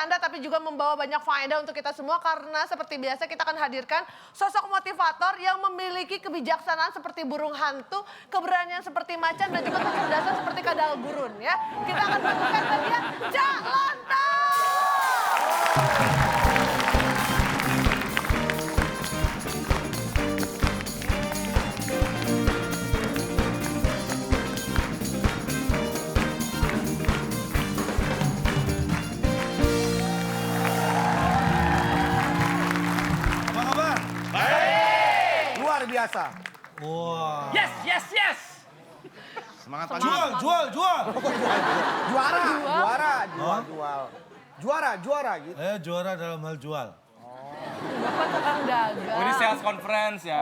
bercanda tapi juga membawa banyak faedah untuk kita semua. Karena seperti biasa kita akan hadirkan sosok motivator yang memiliki kebijaksanaan seperti burung hantu, keberanian seperti macan, dan juga kecerdasan seperti kadal gurun ya. Kita akan menunjukkan ke dia, Cak Lontong! Biasa. Wow. Yes, yes, yes. Semangat pagi. Jual. Juara gitu. Juara dalam hal jual. Bapak tukang dagang. Ini sales conference ya.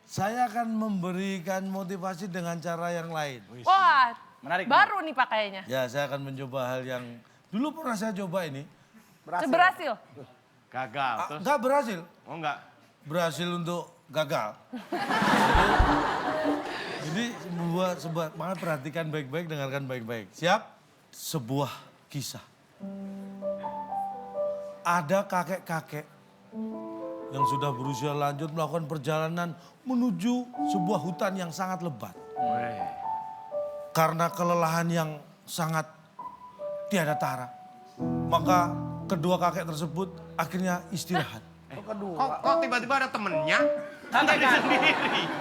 Saya akan memberikan motivasi dengan cara yang lain. Wah, Menarik. baru nih pakainya. Ya, saya akan mencoba hal yang dulu pernah saya coba ini. Berhasil. Gagal. Terus, Enggak berhasil. oh enggak. Berhasil untuk gagal. Jadi membuat sebuah, maka perhatikan baik-baik, dengarkan baik-baik. Siap? Sebuah kisah. Ada kakek-kakek yang sudah berusia lanjut melakukan perjalanan menuju sebuah hutan yang sangat lebat. Karena kelelahan yang sangat tiada tara, maka kedua kakek tersebut akhirnya istirahat. Kok tiba-tiba ada temennya?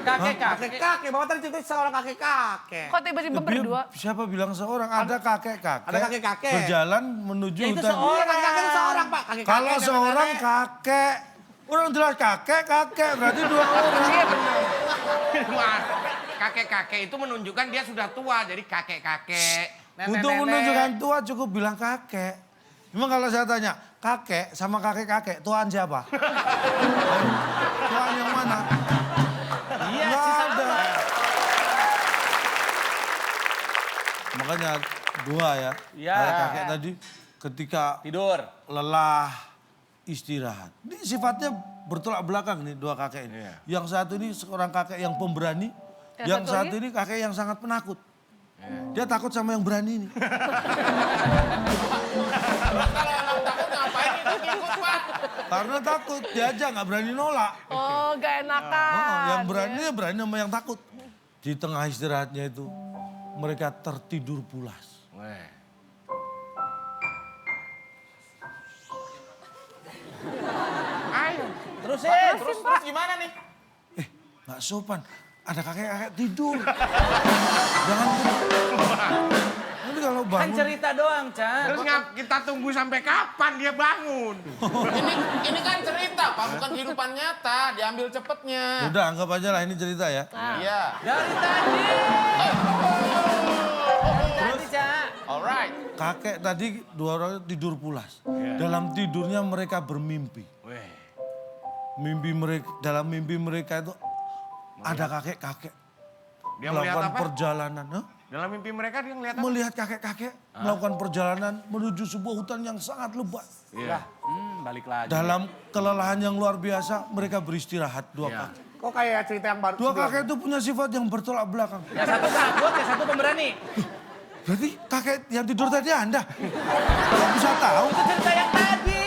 Kakek-kakek, Bapak tadi cerita seorang kakek-kakek. Kok tiba-tiba berdua? Siapa bilang seorang? Ada kakek-kakek. Ada kakek-kakek. Berjalan menuju Ya, itu hutan. seorang. Kakek itu seorang, Pak. Kakek-kakek, Kalau seorang nenek-nenek. kakek, orang jelas kakek berarti dua orang. Wah, kakek-kakek itu menunjukkan dia sudah tua, jadi kakek-kakek. Untuk menunjukkan tua cukup bilang kakek. Memang kalau saya tanya, kakek sama kakek-kakek, tuaan siapa? Tuaan yang mana? Iya, Nggak sih ada. sama. Makanya dua ya. Iya. Kayak kakek tadi ketika Tidur. lelah istirahat. Ini sifatnya bertolak belakang nih dua kakek ini. Iya. Yang satu ini seorang kakek yang pemberani, yang satu ini kakek yang sangat penakut. Dia takut sama yang berani ini. Karena takut, dia aja nggak berani nolak. Oh, gak enakan. Yang berani ya berani sama yang takut. Di tengah istirahatnya itu mereka tertidur pulas. Ayo. Terusin. Terus gimana nih? Nggak sopan, ada kakek-kakek tidur. Jangan nanti kalau Kan bangun. cerita doang, Cak. Terus kita tunggu sampai kapan dia bangun? Ini kan cerita, Pak, bukan kehidupan nyata. Diambil cepetnya. Udah anggap aja lah ini cerita ya. Iya. Dari tadi. Tadi, Cak. Alright. Kakek tadi dua orang tidur pulas. Dalam tidurnya mereka bermimpi. Dalam mimpi mereka itu ada kakek-kakek Dia melihat melakukan apa? perjalanan. Dalam mimpi mereka dia ngeliat apa? Melihat kakek-kakek melakukan perjalanan menuju sebuah hutan yang sangat lebat. Iya. Balik lagi. Dalam kelelahan yang luar biasa mereka beristirahat dua Iya. kakek. Kok kayak cerita yang baru? Dua kakek itu punya sifat yang bertolak belakang. Yang satu takut, yang satu pemberani. Berarti kakek yang tidur tadi Anda? Kok bisa tahu? Itu cerita yang tadi.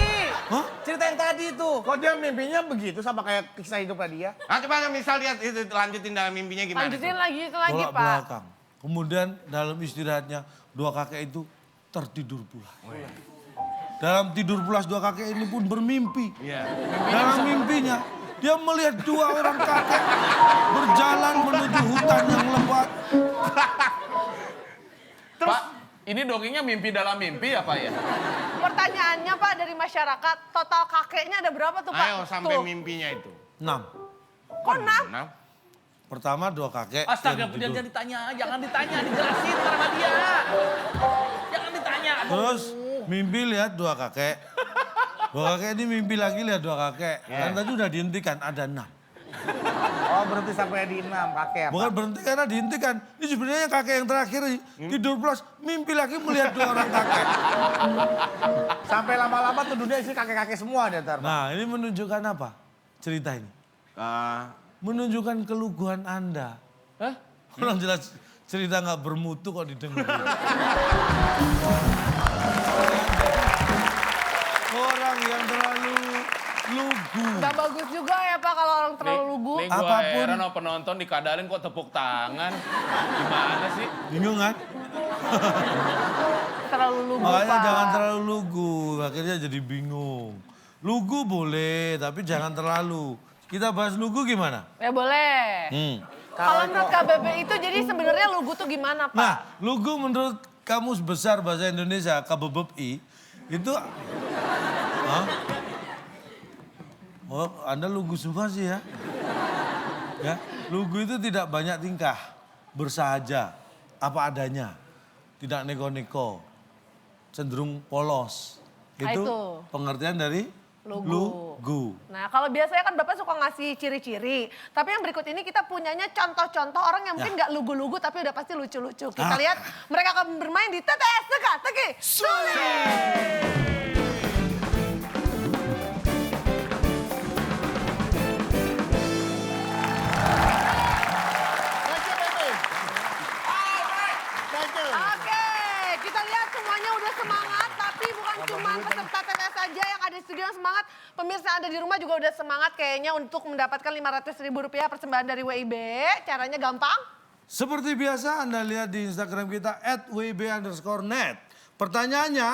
Hah? Cerita yang tadi itu. Kok dia mimpinya begitu sama kayak kisah hidupnya dia? Nah, coba misal dia itu lanjutin dalam mimpinya gimana? Lanjutin tuh? lagi itu lagi, Tolak Pak. belakang. Kemudian dalam istirahatnya dua kakek itu tertidur pulas. Dalam tidur pulas dua kakek ini pun bermimpi. Iya. Dalam mimpinya dia melihat dua orang kakek berjalan menuju hutan yang lebat. Pak, ini dongengnya mimpi dalam mimpi ya, Pak ya? Pertanyaannya, Pak, dari masyarakat, total kakeknya ada berapa tuh, Pak? Ayo sampai Tuh. mimpinya itu. 6. Kok 6? Nah, Pertama dua kakek Astaga, yang tidur. jangan ditanya, dijelasin ntar sama dia. Jangan ditanya. Terus mimpi lihat dua kakek. Dua kakek ini mimpi lagi lihat dua kakek. Kan tadi udah dihentikan ada 6. Oh berhenti sampai di 6 kakek apa? Bukan berhenti karena dihentikan. Ini sebenarnya kakek yang terakhir nih, tidur pulas, mimpi lagi melihat dua orang kakek. Sampai lama-lama tuh dunia isi kakek-kakek semua dia ntar. Nah ini menunjukkan apa cerita ini? Menunjukkan keluguan Anda. Hah? Orang jelas cerita nggak bermutu kok didengar. Orang yang terlalu lugu. Nggak bagus juga ya Pak kalau orang terlalu lugu. Nih gue Apapun. heran sama penonton dikadalin kok tepuk tangan. Gimana sih? Bingung kan? Terlalu lugu Makanya Pak. jangan terlalu lugu, akhirnya jadi bingung. Lugu boleh, tapi jangan terlalu. Kita bahas lugu gimana? Ya boleh. Kalau menurut KBB itu jadi sebenarnya lugu tuh gimana Pak? Nah, lugu menurut Kamus Besar Bahasa Indonesia, KBBI, itu... Hah? Oh, Anda lugu semua sih ya. Ya, lugu itu tidak banyak tingkah, bersahaja, apa adanya, tidak neko-neko, cenderung polos. Itu itu. pengertian dari lugu. Nah kalau biasanya kan Bapak suka ngasih ciri-ciri. Tapi yang berikut ini kita punyanya contoh-contoh orang yang mungkin nggak lugu-lugu tapi udah pasti lucu-lucu. Kita lihat mereka akan bermain di TTS Teka-Teki Sulit. Oke, kita lihat semuanya udah semangat, tapi bukan cuma peserta TTS saja yang ada di studio yang semangat. Pemirsa yang ada di rumah juga udah semangat kayaknya untuk mendapatkan Rp500.000 persembahan dari WIB. Caranya gampang. Seperti biasa Anda lihat di Instagram kita @wib_net. Pertanyaannya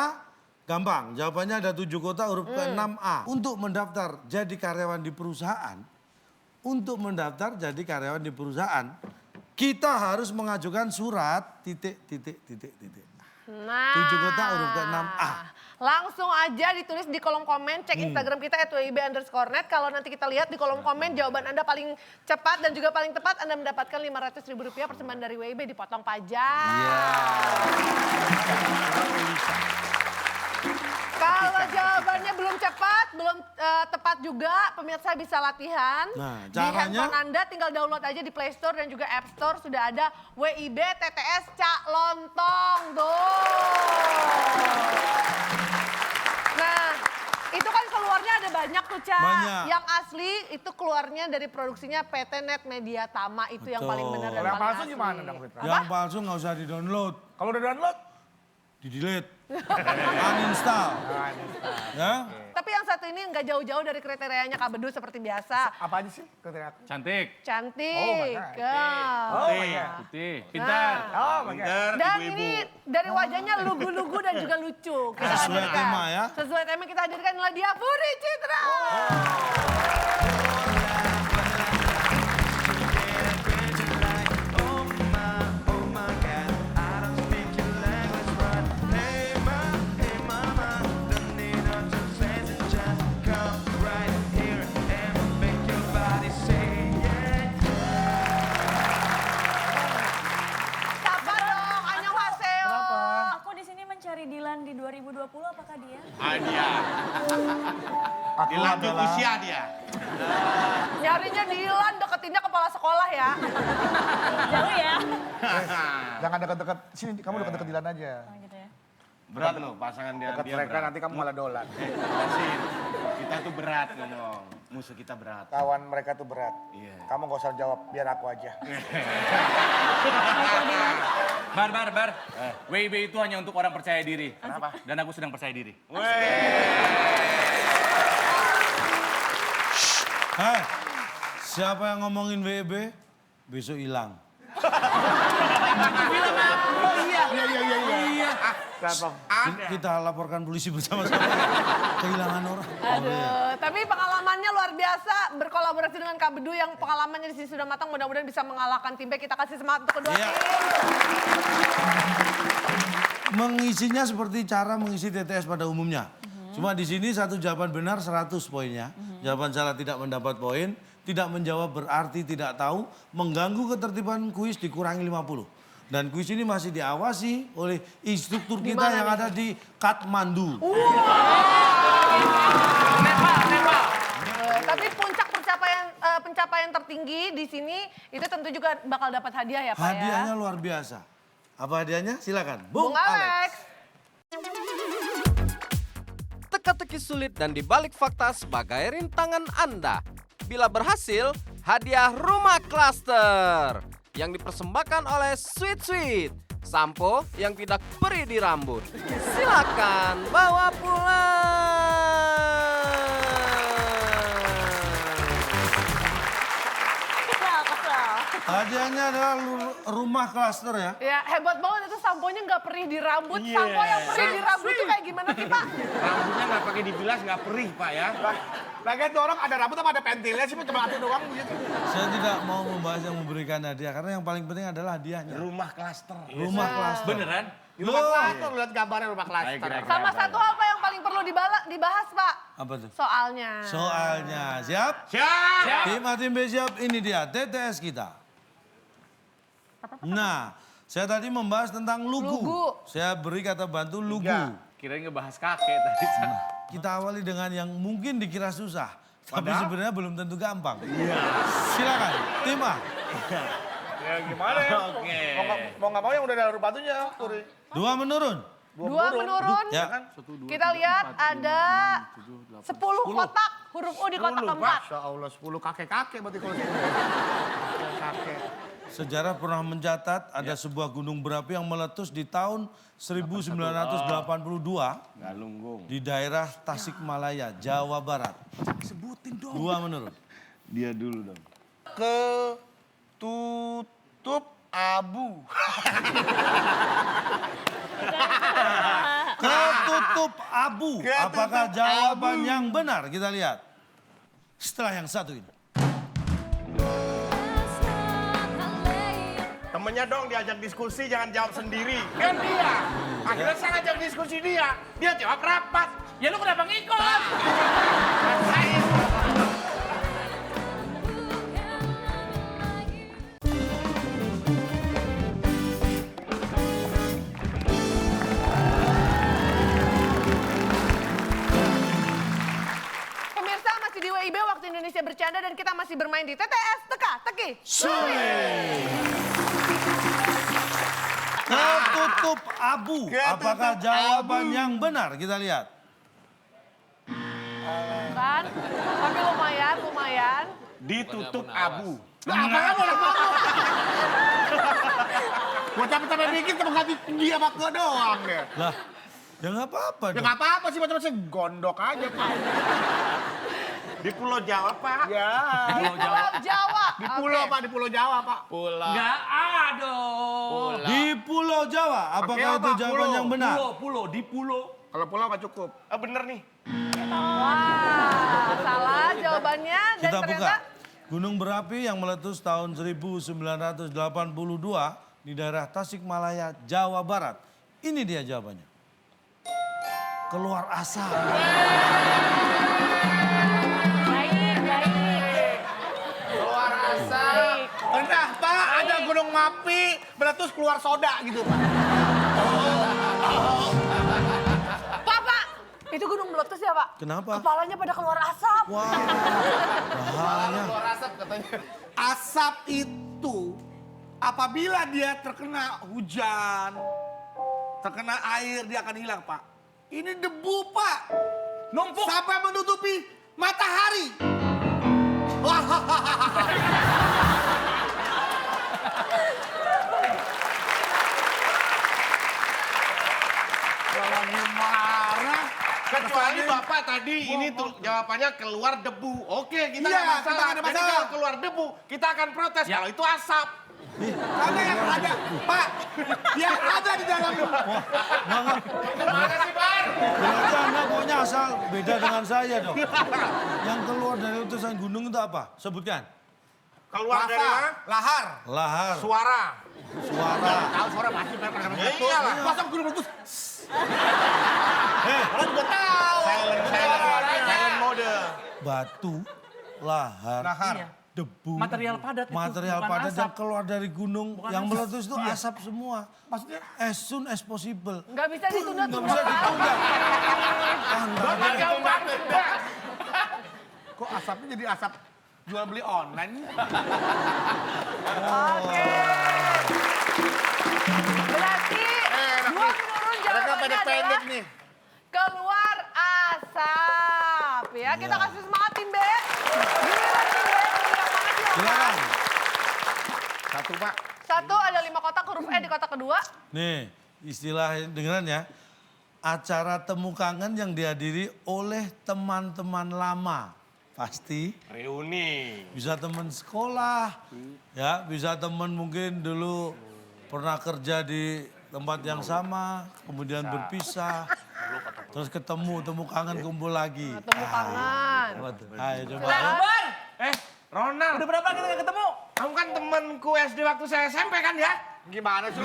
gampang, jawabannya ada 7 kota huruf ke-6A. Untuk mendaftar jadi karyawan di perusahaan, kita harus mengajukan surat titik. Nah, 7 kota huruf ke-6A. Langsung aja ditulis di kolom komen, cek Instagram kita @wib_net. Kalau nanti kita lihat di kolom komen jawaban Anda paling cepat dan juga paling tepat, Anda mendapatkan Rp500.000 persembahan dari WIB dipotong pajak. Kalau jawabannya belum cepat, belum tepat juga, pemirsa bisa latihan. Nah, Di caranya? handphone Anda tinggal download aja di Play Store dan juga App Store. Sudah ada WIB TTS Cak Lontong. Nah, itu kan keluarnya ada banyak tuh, Cak. Banyak. Yang asli itu keluarnya dari produksinya PT Net Media Tama. Itu yang paling benar dan Kalau yang paling palsu asli. gimana dong, Fitra? Yang palsu nggak usah di-download, Kalau udah download? di-delete, uninstall. Ya? Tapi yang satu ini nggak jauh-jauh dari kriterianya Kak Bedu seperti biasa. Apa aja sih kriteria? Cantik, Cantik. Oh, my God. Ya. putih, putih, pintar. Oh, pintar. Dan ini dari wajahnya lugu-lugu dan juga lucu. Kita Sesuai hadirkan. tema ya. Sesuai tema kita hadirkan adalah dia Puri Citra. Sapa dong, annyeonghaseyo. Aku di sini mencari Dilan di 2020, apakah dia? Dia. Di lanjut usia dia. Nyarinya Dilan, deketinnya kepala sekolah ya. Jauh ya? Jangan deket-deket, sini kamu deket-deket Dilan aja. Oh, gitu ya. Berat loh pasangan dia. Deket mereka berat. nanti kamu malah dolan. Jelasin. Kita tuh berat ngomong. Musuh kita berat. Kawan mereka tuh berat. Iya. Kamu gak usah jawab, biar aku aja. Bar. WIB itu hanya untuk orang percaya diri. Kenapa? Dan aku sedang percaya diri. Hei, siapa yang ngomongin WB? Besok hilang. Kita laporkan polisi bersama-sama. Kehilangan orang. Aduh, tapi pengalamannya luar biasa berkolaborasi dengan Kak Bedu yang pengalamannya di sini sudah matang. Mudah-mudahan bisa mengalahkan tim B. Kita kasih semangat untuk kedua Iya. tim. Mengisinya seperti cara mengisi TTS pada umumnya. Cuma di sini satu jawaban benar 100 poinnya. Jawaban salah tidak mendapat poin. Tidak menjawab berarti tidak tahu. Mengganggu ketertiban kuis dikurangi 50. Dan kuis ini masih diawasi oleh instruktur kita yang ada di Kathmandu. Tapi puncak pencapaian tertinggi di sini itu tentu juga bakal dapat hadiah ya Pak ya. Hadiahnya luar biasa. Apa hadiahnya? Silakan. Bung Alex. Teka-teki sulit dan dibalik fakta sebagai rintangan Anda. Bila berhasil, hadiah rumah klaster yang dipersembahkan oleh Sweet Sweet, sampo yang tidak perih di rambut. Silakan bawa pulang. Hadiahnya adalah rumah klaster ya. Ya hebat banget itu samponya nggak perih di rambut. Sampo yang perih di rambut itu kayak gimana sih Pak? Rambutnya nggak pakai dibilas, nggak perih Pak ya. Lagian tuh orang ada rambut apa ada pentilnya sih, cuma hati doang gitu. Saya tidak mau membahas yang memberikan hadiah karena yang paling penting adalah hadiahnya. Rumah klaster. Rumah klaster. Beneran? Di rumah klaster, lihat gambarnya rumah klaster. Sama satu hal Pak yang paling perlu dibahas Pak. Apa tuh? Soalnya. Soalnya, siap? Siap. Tim A, tim B siap, ini dia TTS kita. Nah, saya tadi membahas tentang lugu. Saya beri kata bantu lugu. Kirain ngebahas kakek tadi. Kita awali dengan yang mungkin dikira susah. Tapi sebenarnya belum tentu gampang. Silakan, tim A. Ya gimana ya? Oke. Mau nggak mau yang udah ada huruf batunya, Turi. 2 menurun. Dua menurun. Ya. Kita lihat ada 10 kotak huruf U di kotak keempat. Masya Allah, 10 kakek-kakek berarti kalau sini. Kakek. Sejarah pernah mencatat ada sebuah gunung berapi yang meletus di tahun 1982 Galunggung. di daerah Tasikmalaya, Jawa Barat. Sebutin dong. 2 menurun. Dia dulu dong. Ketutup abu. Ketutup abu. Ketutup Apakah jawaban abu. yang benar? Kita lihat. Setelah yang satu ini. Temennya dong diajak diskusi, jangan jawab sendiri. Kan dia. Akhirnya saya ngajak diskusi dia. Dia jawab rapat. Ya lu kenapa ngikut? Rasain. Pemirsa masih di WIB Waktu Indonesia Bercanda dan kita masih bermain di TTS Teka-Teki. Ketutup abu. Apakah jawaban yang benar? Kita lihat. Kan? Tapi lumayan. Ditutup abu. Apakah boleh-boleh? Gua capek-capek bikin cuma ganti dia sama gua doang deh. Lah, ya nggak apa-apa Ya dong. nggak apa-apa sih, macam-macam gondok aja Pak. Di Pulau Jawa Pak. Ya. Pulau Jawa. Di pulau Pak, di Pulau Jawa Pak. Nggak ada. Di Pulau Jawa. Apakah Pakai itu apa? jawaban Pulau. yang benar? Di pulau. Kalau pulau nggak cukup. Bener nih. Wah, salah jawabannya. Dan Kita buka. ternyata Gunung berapi yang meletus tahun 1982 di daerah Tasikmalaya, Jawa Barat. Ini dia jawabannya. Keluar asap. Baik. Keluar asap. Enggak Pak, ada gunung Mapi meletus keluar soda gitu Pak. Pak, itu gunung meletus ya Pak? Kenapa? Kepalanya pada keluar asap. Wah, bahaya. asap katanya. Asap itu apabila dia terkena hujan, terkena air dia akan hilang Pak. Ini debu Pak. Numpuk. Sampai menutupi matahari. Wah. Gimana? Kecuali Bapak tadi ini tuh jawabannya keluar debu. Oke, kita Iya, nggak masalah. kita nggak ada Jadi masalah. kalau keluar debu, kita akan protes. Kalau itu asap. Karena yang ada, Pak, yang ada di dalam Gimana sih, Bar? Berarti Anda pokoknya asal beda dengan saya dong. Yang keluar dari letusan gunung itu apa? Sebutkan. Keluar dari mana? lahar, Lahar, Suara. suara. tahu suara pasti karena Ya iyalah. masa gunung meletus? Orang juga tahu. Silent mode. Batu, lahar, debu, Material padat itu, material bukan padat asap. yang keluar dari gunung yang meletus itu asap semua. Maksudnya As soon as possible. Nggak bisa ditunda Nggak tuh. bisa Pak. ditunda. Bapak jauh banget. kok asapnya jadi asap jual beli online? Oke. Berarti dua menurun jawabannya pendek-pendek adalah nih. keluar asap. Ya, kita kasih semangat tim B. Giliran tim B, yang mana sih? Silakan. Satu Pak. Satu ada 5 kotak huruf E di kotak kedua. Nih, istilah dengeran ya. Acara temu kangen yang dihadiri oleh teman-teman lama. pasti. Reuni. Bisa teman sekolah, ya, bisa teman mungkin dulu pernah kerja di tempat yang sama, kemudian berpisah, terus ketemu, temu kangen, kumpul lagi. Temu kangen. Apa tuh? Ayo coba. Bar, Ronald. udah berapa kita nggak ketemu? Kamu kan temanku SD waktu saya SMP kan ya? Gimana sih?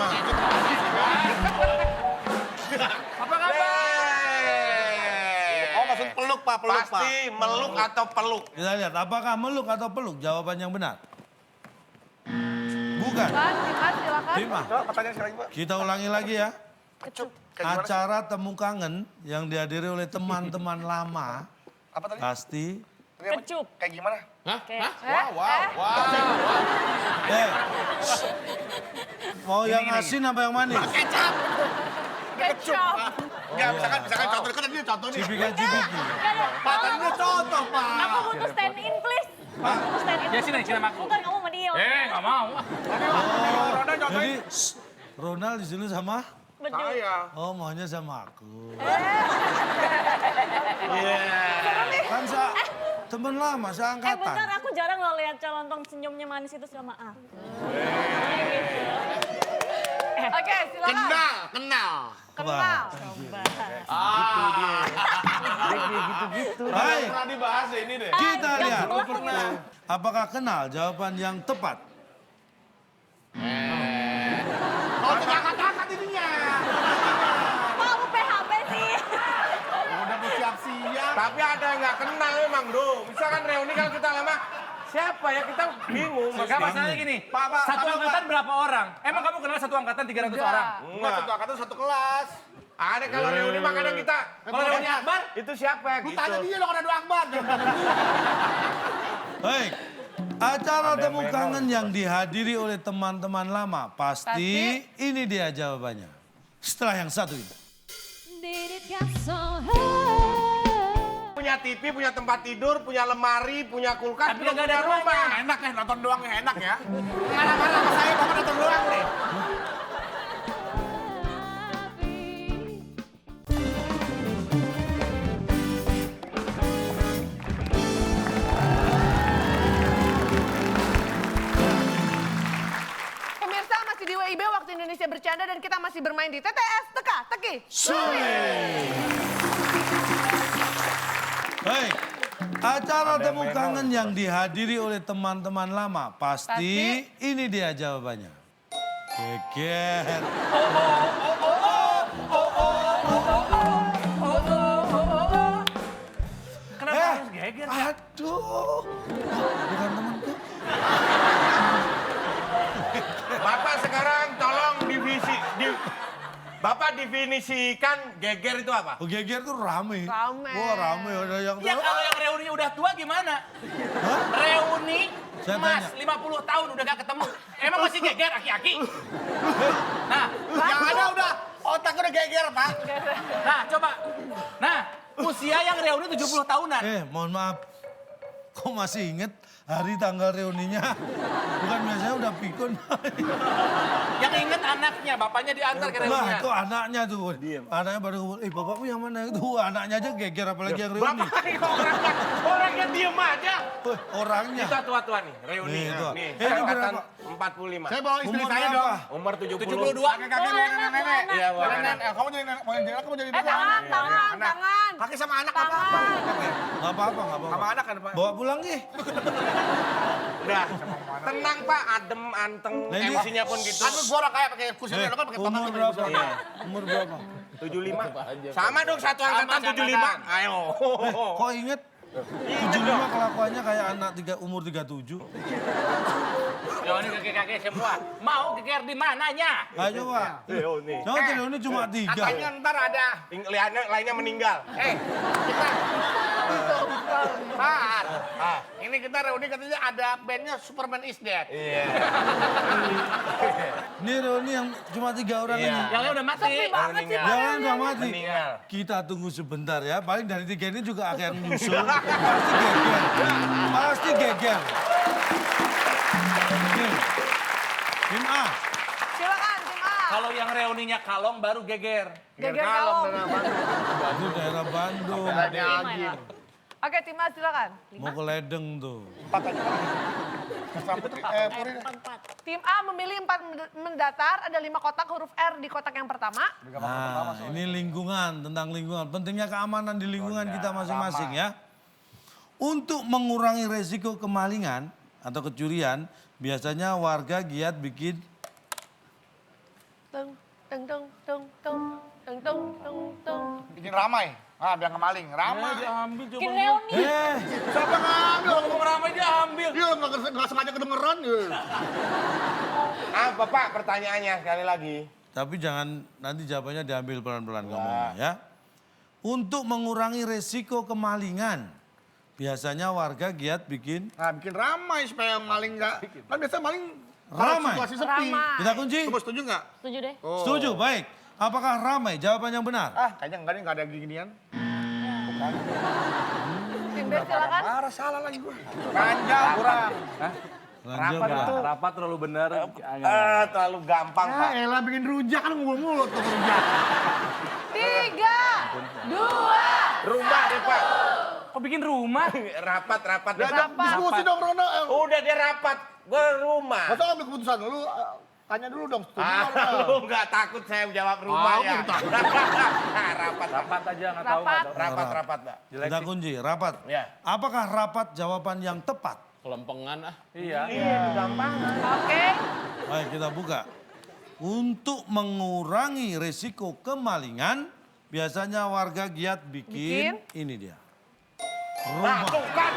Apa kabar? Oh maksud peluk Pak, peluk Pak. Pasti meluk atau peluk. Kita lihat, apakah meluk atau peluk? Jawaban yang benar. Bukan. Dimas, silakan. Dimas. Pertanyaan sekali Pak. Kita ulangi lagi ya. Acara temu kangen yang dihadiri oleh teman-teman lama. Apa tadi? Pasti. Kecup. Kayak gimana? Shh. Mau yang asin apa yang manis? Kecap. Enggak, misalkan contoh kan ini contoh nih. Cipika-cipiki. Pak, tadi dia contoh Pak. Aku butuh stand in, please. Aku butuh stand in. Ya sini sama aku. Bukan kamu sama dia. Nggak mau. Jadi Ronald disuruh sama? Betul. Oh maunya sama aku. Iya. Kan temen lama, seangkatan. Bentar, aku jarang loh lihat calon senyumnya manis itu sama aku. Oke, silakan. Kenal. Kenal. Baik, Pernah dibahas ini deh. kita lihat. Pernah. Apakah kenal? Jawaban yang tepat. Oh, angkat-angkat ininya. Kamu PHP sih. Udah mau siap-siap. Tapi ada yang nggak kenal memang, Do. Misalkan reuni kalau kita lama, siapa ya kita bingung. Enggak masalahnya gini. Satu angkatan berapa orang? Emang kamu kenal satu angkatan 300 orang? Enggak, satu angkatan satu kelas. Ada kalau reuni mah kadang kita. Kalau reuni Akbar? Itu siapa gitu. Tanya dia lo kan ada Akbar. Baik, acara temu kangen yang dihadiri oleh teman-teman lama. Pasti ini dia jawabannya. Setelah yang satu ini. Punya TV, punya tempat tidur, punya lemari, punya kulkas, Tapi belum nggak ada punya rumah. Enak ya nonton doang ya enak ya. Mana-mana sama saya bapak nonton doang deh. Pemirsa masih di WIB Waktu Indonesia Bercanda dan kita masih bermain di TTS Teka Teki Sulit. Baik, acara temu kangen yang dihadiri oleh teman-teman lama. Pasti ini dia jawabannya. Geger. Kenapa harus geger? Aduh, bukan temanku. Bapak sekarang tolong Bapak definisikan geger itu apa? Oh, geger tuh rame. Rame. Wah rame, ada yang... Ya kalau yang reuninya udah tua gimana? Hah? Reuni Saya Mas, tanya. 50 tahun udah gak ketemu. Emang masih geger aki-aki? Nah, Yang ada udah otak udah geger Pak. nah coba. Nah, usia yang reuni 70 tahunan. Mohon maaf. Kok masih inget hari tanggal reuninya? Bukan biasanya udah pikun. Yang inget anaknya, bapaknya diantar ke Lah reunian. itu anaknya tuh. Anaknya baru ngomong, bapakmu yang mana? Itu anaknya aja geger apalagi yang reuni. Bapak ini kok orangnya diem aja. Orangnya. Kita tua-tua nih, reuni. Nih, tua. Nih, Ini angkatan berapa? 45. Saya bawa istri Umur saya berapa? dong. Umur 70. 72. Kakek-kakek nenek-nenek. Iya, Bang. Kamu jadi nenek, mau jadi anak, kamu jadi dua. Tangan. Kakek sama anak apa? Gak apa-apa, gak apa-apa. Sama anak kan Pak? Bawa pulang nih. Udah, tenang Pak, adem, anteng, Nah, ini- emosinya pun gitu. Aduh gua orang kayak pakai kursi lo kan pakai Umur papan berapa? Iya. Umur berapa? 75. Sama dong, satu angkatan Sama, 75. Ayo. Kok inget? 75 kelakuannya kayak anak umur 37. Ya ini kakek-kakek semua. Mau geger di mananya? Ayo coba. Reuni. Jangan reuni cuma 3. Katanya ntar ada. Lainnya meninggal. Kita. Pak, ini kita reuni katanya ada bandnya Superman is Dead. Iya. Ini reuni yang cuma 3 orang Iya. ini. Yang lain udah mati. Jangan udah mati. Meninggal. Kita tunggu sebentar ya. Paling dari 3 ini juga akan menyusul. Pasti geger. Pasti geger. Nih. Tim A. Silakan tim A. Kalau yang reuninya kalong baru geger. Geger kalong. Itu daerah Bandung. Oke, tim A silakan. Mau ke ledeng tuh. Puri. Tim A memilih 4 mendatar, ada 5 kotak huruf R di kotak yang pertama. Nah, ini lingkungan, tentang lingkungan. Pentingnya keamanan di lingkungan kita masing-masing ya. Untuk mengurangi resiko kemalingan atau kecurian, biasanya warga giat bikin Tung, tung, tung, tung, tung, tung, tung, tung, tung. Bikin ramai. Ah, biar nggak maling. Ramai. Ambil coba. Bikin reuni. Siapa ngambil? Ngomong ramai dia ambil. Dia nggak sengaja kedengeran. Apa Pak pertanyaannya sekali lagi? tapi jangan nanti jawabannya diambil pelan-pelan ngomongnya ya. Untuk mengurangi resiko kemalingan, biasanya warga giat bikin Nah, bikin ramai supaya maling nggak. Kan biasa maling Ramai. kalau situasi sepi. Ramai. kita kunci. Coba setuju nggak? Setuju deh. Setuju, baik. Apakah ramai? Jawaban yang benar. Ah, kayaknya enggak nih, nggak ada ginian. Tim B silakan. Marah salah lagi gue. Panjang kurang. Lanjut, Pak. Rapat terlalu benar. Terlalu gampang Pak. Ah, elah bikin rujak kan mulut tuh rujak. 3, 2. Rumah deh Pak. Kok bikin rumah? Rapat. Diskusi dong Rono. Udah dia rapat. Gue rumah. Masa ambil keputusan lu? Tanya dulu dong. Setuju Ah, nggak, Rono? lu nggak takut saya jawab rumah ya? Rapat. Rapat aja nggak tahu. Rapat Pak. Kita kunci, rapat. Ya. Apakah rapat jawaban yang tepat? Kelempengan ah. Iya. Gampang. Oke. Baik, kita buka. Untuk mengurangi resiko kemalingan, biasanya warga giat bikin ini dia. Rumah. Tuh kan.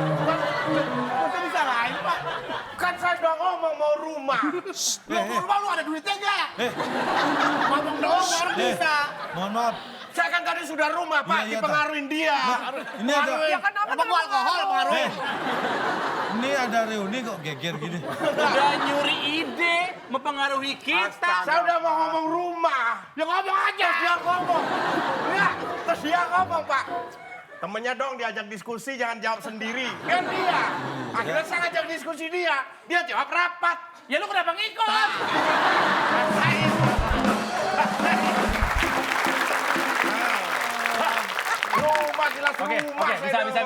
Masa bisa lain, Pak? Kan saya udah ngomong mau rumah. Rumah lu ada duitnya nggak? Ngomong doang orang bisa. Mohon maaf. Saya kan tadi sudah rumah Pak, Iya, dipengaruhin dia. Ini ada Ya kan apa Emang gua alkohol pengaruh? ini ada reuni kok geger gini. Udah nyuri ide, mempengaruhi kita. Saya udah mau ngomong rumah. Ya ngomong aja. Terus dia ngomong. Enggak, terus dia ngomong Pak. Temennya dong diajak diskusi, jangan jawab sendiri. Kan dia. Akhirnya saya ngajak diskusi dia. Dia jawab rapat. Ya lu kenapa ngikut? Rumah jelas Oke, rumah. oke, Saya bisa.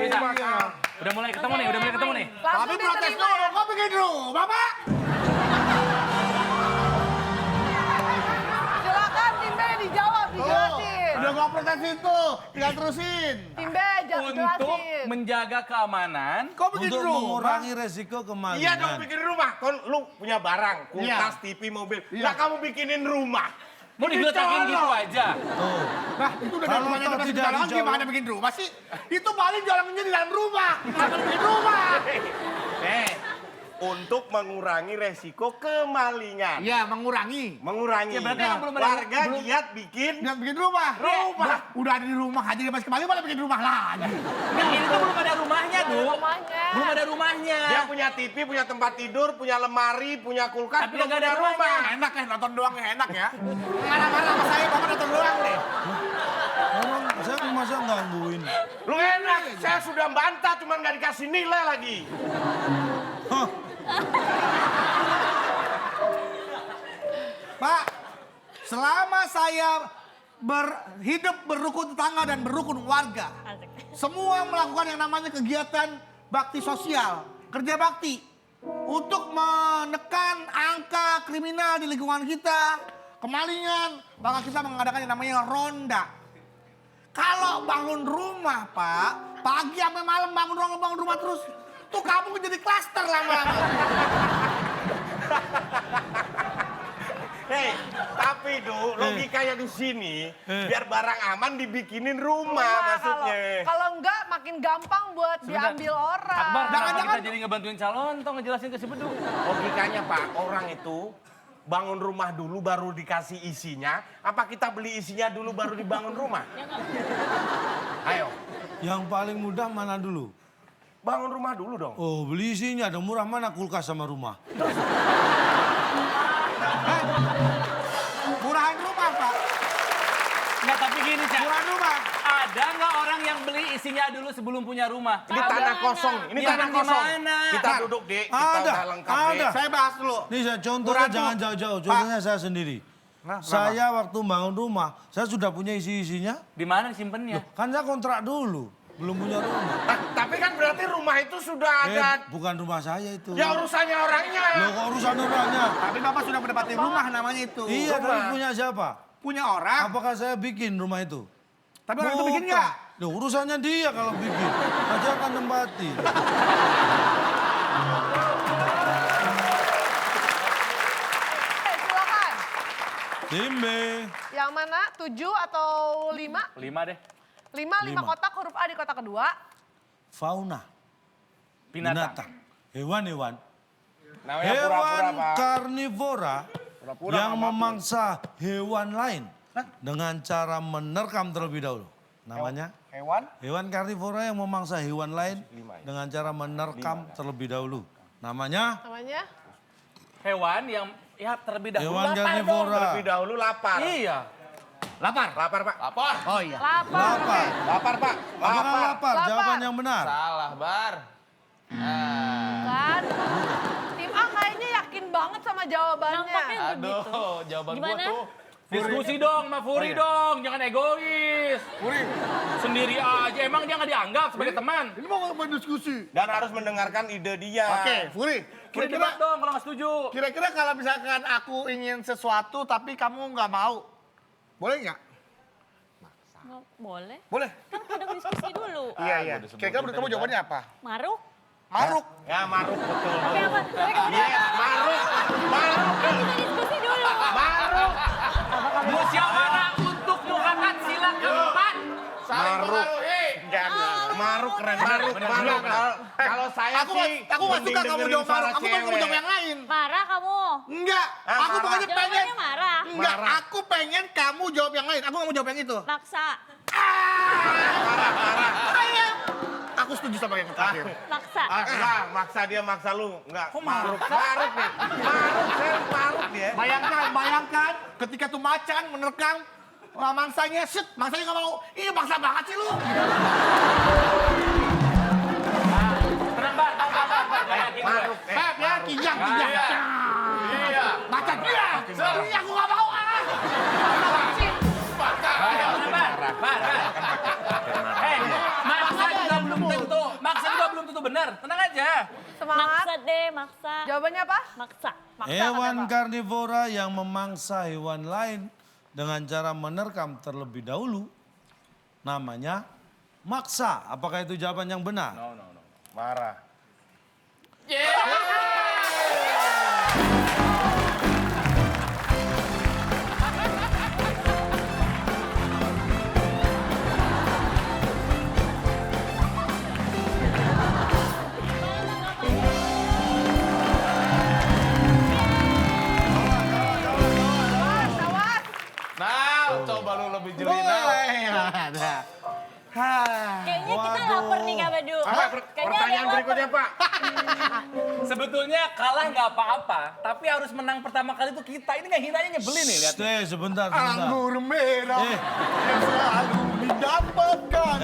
rumah. Udah mulai ketemu nih. Langsung Tapi protes diterima dulu, ya. kok bikin rumah, Pak? Silakan tim B dijawab, dijelasin. Udah gua protes itu, tinggal terusin. Tim B Untuk jelasin. menjaga keamanan. Kok bikin Untuk rumah? mengurangi resiko Iya kemalingan. dong bikin rumah. Kan lu punya barang, kulkas, Iya. TV, mobil. Iya. Nggak kamu bikinin rumah. Mau digeletakin gitu aja. Tuh. Nah, itu udah Kalau rumahnya toh udah tidak jalan dijawab. gimana bikin rumah sih? Itu paling jalannya di dalam rumah, bukan bikin rumah. Untuk mengurangi resiko kemalingan. Iya, mengurangi. Mengurangi. Ya, berarti kan belum ada- Warga giat bikin Dia bikin rumah. Rumah. Udah ada di rumah aja dia masih kembali malah bikin rumah lagi. Nah, ini tuh belum ada rumahnya, Du. Rumahnya. Belum ada rumahnya. Dia punya TV, punya tempat tidur, punya lemari, punya kulkas, Tapi belum nggak ada punya rumahnya. Enak ya, nonton doang ya enak ya. Marah-marah sama saya, Bapak nonton doang deh. Orang saya masa gangguin. Lu enak, saya sudah bantah, cuman nggak dikasih nilai lagi. Pak, selama saya hidup berukun tetangga dan berukun warga, semua melakukan yang namanya kegiatan bakti sosial, kerja bakti, untuk menekan angka kriminal di lingkungan kita, kemalingan, maka kita mengadakan yang namanya ronda. Kalau bangun rumah, Pak, pagi sampai malam bangun rumah terus, tuh kamu jadi klaster lama-lama. Hei, tapi logikanya di sini, biar barang aman dibikinin rumah maksudnya. Kalau enggak makin gampang buat diambil orang. Akbar, kenapa Jangan-jangan- kita jadi ngebantuin calon, toh ngejelasin ke si Bedu. Logikanya Pak, orang itu bangun rumah dulu baru dikasih isinya, apa kita beli isinya dulu baru dibangun rumah? Ayo, Yang paling mudah mana dulu? bangun rumah dulu dong. Oh, beli isinya ada murah mana kulkas sama rumah? Murahan rumah, Pak. Nggak, tapi gini, Cak. Murahan rumah. Ada nggak orang yang beli isinya dulu sebelum punya rumah? Ini tanah kosong, ini Ya, tanah di kosong. mana? Kita duduk Dek, kita Ada, udah lengkap Dek. ada. Saya bahas dulu. Nih saya contohnya Murah jangan dulu. jauh-jauh, contohnya saya sendiri. Saya waktu bangun rumah, saya sudah punya isi-isinya. Di mana disimpannya? Kan saya kontrak dulu, belum punya rumah. Tapi kan berarti rumah itu sudah ada. Bukan rumah saya itu. Ya urusannya orangnya. Loh, kok urusan orangnya? Tapi Bapak sudah mendapati rumah namanya itu. Iya, tapi punya siapa? Punya orang. Apakah saya bikin rumah itu? Tapi orang itu bikin Bukan. nggak? Loh, urusannya dia kalau bikin. Aja akan nempati. Silakan. Tim B. Yang mana? 7 atau 5? 5 deh. 5 kotak huruf A di kotak kedua. Fauna. Binatang. Hewan-hewan. Namanya Hewan pura-pura, Pak. karnivora Pura-pura yang nggak mampu. memangsa hewan lain dengan cara menerkam terlebih dahulu. Namanya? Hewan? Hewan karnivora yang memangsa hewan lain dengan cara menerkam terlebih dahulu. Namanya? Namanya? Hewan yang ya terlebih dahulu Hewan lapar karnivora. Terlebih dahulu lapar. dong. Iya. Lapar, Pak. Lapar. Oh iya. Lapar. Lapar. Lapar, Pak. Apakah lapar? Lapar. Jawaban yang benar. Salah, Bar. Kan? Tim A kayaknya yakin banget sama jawabannya. Nampaknya begitu. Aduh, jawaban gua Gimana? tuh. Diskusi dong, Ma Furi dong. Jangan egois. Furi, Sendiri aja. Emang dia nggak dianggap sebagai teman? ini mau berdiskusi. Dan harus mendengarkan ide dia. Oke, Furi. Furi debat dong kalau nggak setuju. Kira-kira kalau misalkan aku ingin sesuatu tapi kamu nggak mau, boleh nggak? Nggak boleh. Boleh. Kan kadang diskusi dulu. Iya. Kira-kira menurut kamu jawabannya apa? Maruk. Maruk. Ya, maruk betul. Tapi apa? Tapi kamu Iya, maruk. Maruk. kita diskusi dulu. Maruk. Musyawarah untuk muhakat sila keempat. Maruk. Maruk keren. Maruk. Kalau saya Aku sih nggak suka mending kamu dengerin jawab maruk. suara Aku pengen kamu cewek. jawab yang lain. Marah kamu. Enggak. Ah, Aku marah. pokoknya pengen. Jawabannya marah. Enggak. Marah. Aku pengen kamu jawab yang lain. Aku nggak mau jawab yang itu. Maksa. Saya. Aku setuju sama yang terakhir. Maksa. Enggak, maksa dia maksa lu. Enggak. Kok maruk? Maruk nih. Maruk, saya maruk dia. Bayangkan ketika tuh macan menerkam mangsanya, mangsanya nggak mau. Iya maksa banget sih lu. Tenang, Bar. Nggak yakin gue. Maruk. Pep ya, kijang. Iya. Macan iya. Iya aku nggak mau. Bar. Maksa juga belum tentu benar. Tenang aja. Semangat. Maksa deh, maksa. Jawabannya apa? Maksa. Hewan karnivora yang memangsa hewan lain dengan cara menerkam terlebih dahulu. Namanya maksa. Apakah itu jawaban yang benar? Marah. Awas. Nah, coba lu lebih jeli. Ada. Kayaknya kita lapar nih Kak Badu. Apa Kayaknya ada pertanyaan yang lapar. berikutnya, Pak? Sebetulnya kalah nggak apa-apa, tapi harus menang pertama kali itu kita. Ini nggak hinanya nyebelin nih, lihat. Sebentar. Anggur merah yang selalu didapatkan.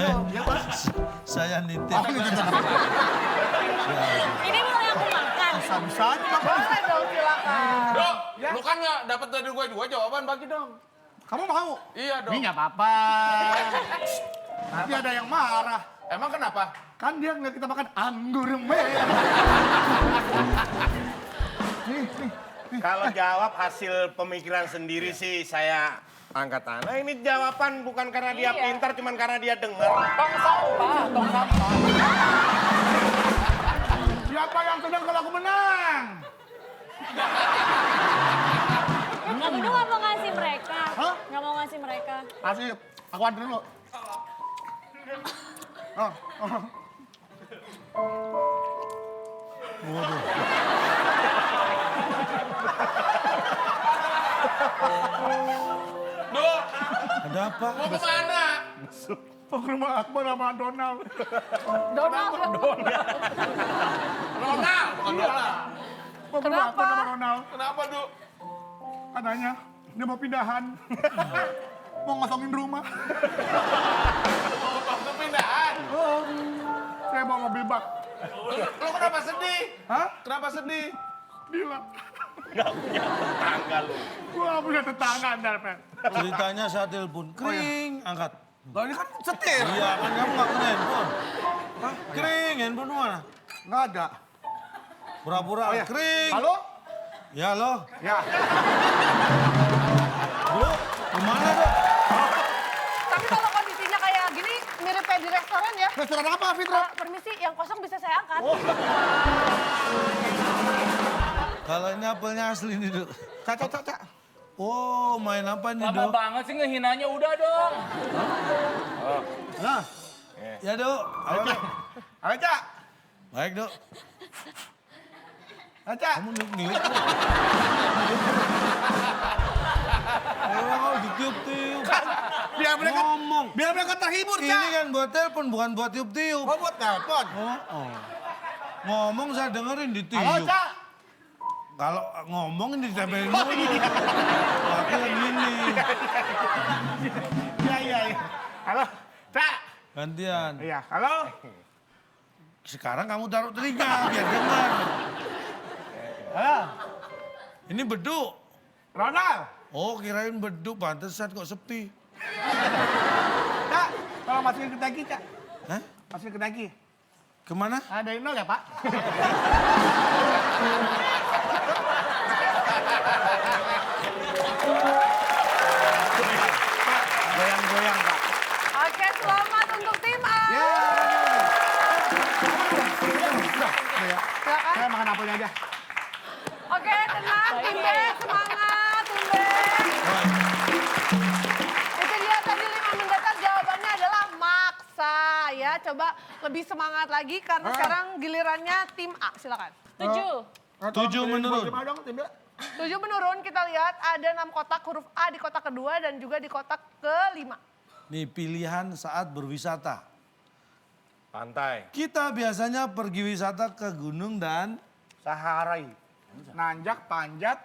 Saya nitip. Ini mau yang aku makan. Bisa-bisanya. Boleh dong, silakan. Dok, lu kan nggak dapat dari gua juga jawaban, bagi dong. Kamu mau? Iya dong. Ini nggak apa-apa. Nanti ada yang marah. Emang kenapa? Kan dia ngeliat kita makan anggur merah. Kalau jawab hasil pemikiran sendiri sih saya angkat tangan. Nah, ini jawaban bukan karena dia pintar, cuman karena dia dengar. Tong sampah. Siapa yang senang kalau aku menang? Kak Badu nggak mau ngasih mereka. Hah? Nggak mau ngasih mereka. Asik, aku antar dulu. Waduh. Dok, Ada apa? mau kemana? Mau ke rumah Akbar sama Donald. Donald. Ronald, bukan Donald. Mau ke rumah Akbar sama Donald. Kenapa, Dok? Katanya dia mau pindahan. Mau ngosongin rumah. Waktu pindahan. Oh, saya bawa mobil bak. Lu kenapa sedih? Hah? Kenapa sedih? Gila. Nggak punya tetangga lu. Gua nggak punya tetangga ntar, Pen. Ceritanya saya telepon, kering, angkat. Loh, ini kan setir. Iya kan kamu nggak punya handphone. Hah? Kering, handphone mana? Nggak ada. Pura-pura Oh, ya. kering. Halo? Ya halo. Ya. Bro, kemana dok? Tapi kalau kondisinya kayak gini, mirip kayak di restoran ya. Restoran apa, Fitra? Permisi, yang kosong bisa saya angkat. Kalau ini apelnya asli nih dok. Cak. Oh, main apa nih Lama dok? banget sih ngehinanya, udah dong. Nah, Ya dok. Apa? halo, Cak. Baik dok. Halo, Cak. Kamu niup-niup. Kalau ditiup-tiup. Biar mereka Ngomong. biar mereka terhibur, Cak. Ini kan buat telepon, bukan buat tiup-tiup. Oh, buat telepon. Oh. Ngomong saya dengerin ditiup. Halo, Cak. Kalau ngomong ditempelin mulu. Tapi yang ini. Iya. Halo, Cak. Gantian. Iya, halo. Sekarang kamu taruh telinga biar dengar. Halo, Ini beduk. Ronald. Oh kirain beduk, pantesan kok sepi. Cak, kalau masukin ke tangki, Cak. Hah? Masukin ke tangki. Kemana? Ada nol ya, Pak? Goyang-goyang, Pak. Oke, selamat untuk tim A. Ya. Silakan. Saya makan apelnya aja. Oke, tenang, tim B, semangat, tim B. Itu dia tadi 5 mendatar, jawabannya adalah maksa ya. Coba lebih semangat lagi karena sekarang gilirannya tim A, silakan. 7. 7 menurun. 5 dong, tim B. 7 menurun, kita lihat ada 6 kotak huruf A di kotak kedua dan juga di kotak kelima. Nih pilihan saat berwisata. Pantai. Kita biasanya pergi wisata ke gunung dan Saharai. Nanjak, panjat,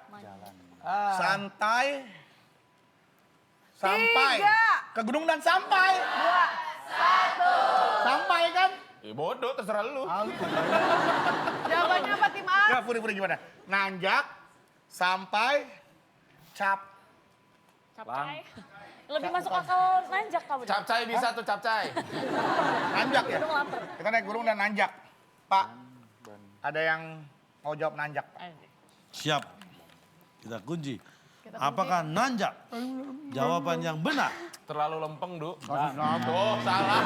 santai, sampai. 3, Ke gunung dan sampai. 2, 1. Sampai kan? Bodoh, terserah lu. Jawabannya apa tim A? Ya, Puri gimana? Nanjak, sampai, cap. Capcay. Lebih masuk akal nanjak kamu. Capcay bisa tuh capcay. Nanjak ya? Gunung lapar. Kita naik gunung dan nanjak. Pak, ada yang mau jawab nanjak, Pak? siap. Kita kunci. Apakah nanjak? Jawaban yang benar. Terlalu lempeng, Du. Oh, Salah.